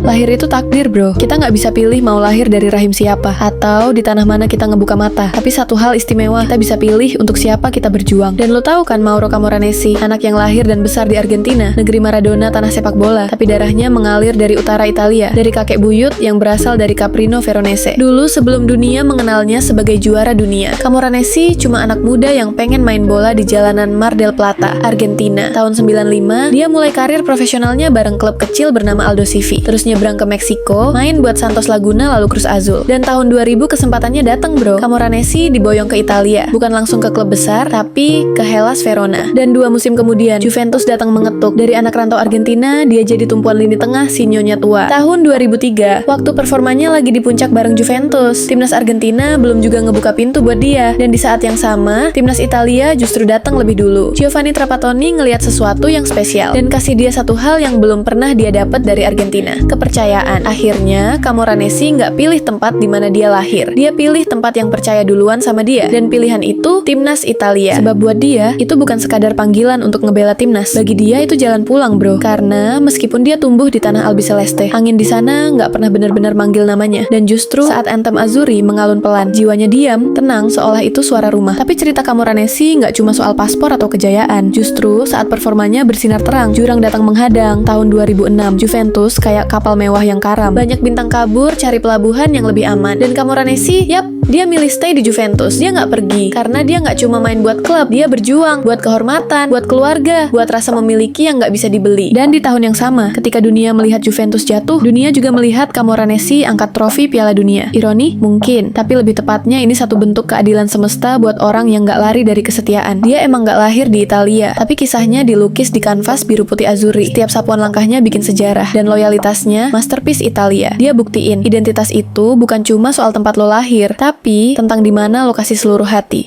Lahir itu takdir, bro. Kita nggak bisa pilih mau lahir dari rahim siapa atau di tanah mana kita ngebuka mata. Tapi satu hal istimewa, kita bisa pilih untuk siapa kita berjuang. Dan lo tahu kan Mauro Camoranesi, anak yang lahir dan besar di Argentina, negeri Maradona tanah sepak bola, tapi darahnya mengalir dari utara Italia, dari kakek buyut yang berasal dari Caprino Veronese. Dulu sebelum dunia mengenalnya sebagai juara dunia, Camoranesi cuma anak muda yang pengen main bola di jalanan Mar del Plata, Argentina. Tahun 95, dia mulai karir profesionalnya bareng klub kecil bernama Aldo Civi. Terus nyebrang ke Meksiko, main buat Santos Laguna lalu Cruz Azul. Dan tahun 2000 kesempatannya datang, bro. Camoranesi diboyong ke Italia, bukan langsung ke klub besar, tapi ke Hellas Verona. Dan 2 musim kemudian, Juventus datang mengetuk. Dari anak rantau Argentina, dia jadi tumpuan lini tengah si nyonya tua. Tahun 2003, waktu performanya lagi di puncak bareng Juventus, timnas Argentina belum juga ngebuka pintu buat dia. Dan di saat yang sama, timnas Italia justru datang lebih dulu. Giovanni Trapattoni ngelihat sesuatu yang spesial dan kasih dia satu hal yang belum pernah dia dapat dari Argentina, kepercayaan. Akhirnya, Camoranesi nggak pilih tempat di mana dia lahir. Dia pilih tempat yang percaya duluan sama dia. Dan pilihan itu timnas Italia. Sebab buat dia, itu bukan sekadar panggilan untuk ngebela timnas. Bagi dia itu jalan pulang, bro. Karena meskipun dia tumbuh di tanah Albiceleste, angin di sana nggak pernah benar-benar manggil namanya. Dan justru saat anthem Azzurri mengalun pelan, jiwanya diam, tenang, seolah itu suara rumah. Tapi cerita Camoranesi nggak cuma soal paspor atau kejayaan. Justru saat performanya bersinar terang, jurang datang menghadang. Tahun 2006, Juventus kayak kapal mewah yang karam. Banyak bintang kabur cari pelabuhan yang lebih aman. Dan Camoranesi, yap, dia milih stay di Juventus. Dia nggak pergi karena dia nggak cuma main buat klub, dia berjuang buat kehormatan, buat keluarga, buat rasa memiliki yang nggak bisa dibeli. Dan di tahun yang sama, ketika dunia melihat Juventus jatuh, dunia juga melihat Camoranesi angkat trofi Piala Dunia. Ironi? Mungkin, tapi lebih tepatnya ini satu bentuk keadilan semesta buat orang yang nggak lari dari kesetiaan. Dia emang nggak lahir di Italia, tapi kisahnya dilukis di kanvas biru putih Azzurri. Setiap sapuan langkahnya bikin sejarah, dan loyalitasnya masterpiece Italia. Dia buktiin identitas itu bukan cuma soal tempat lo lahir, tapi tentang di mana lokasi seluruh hati.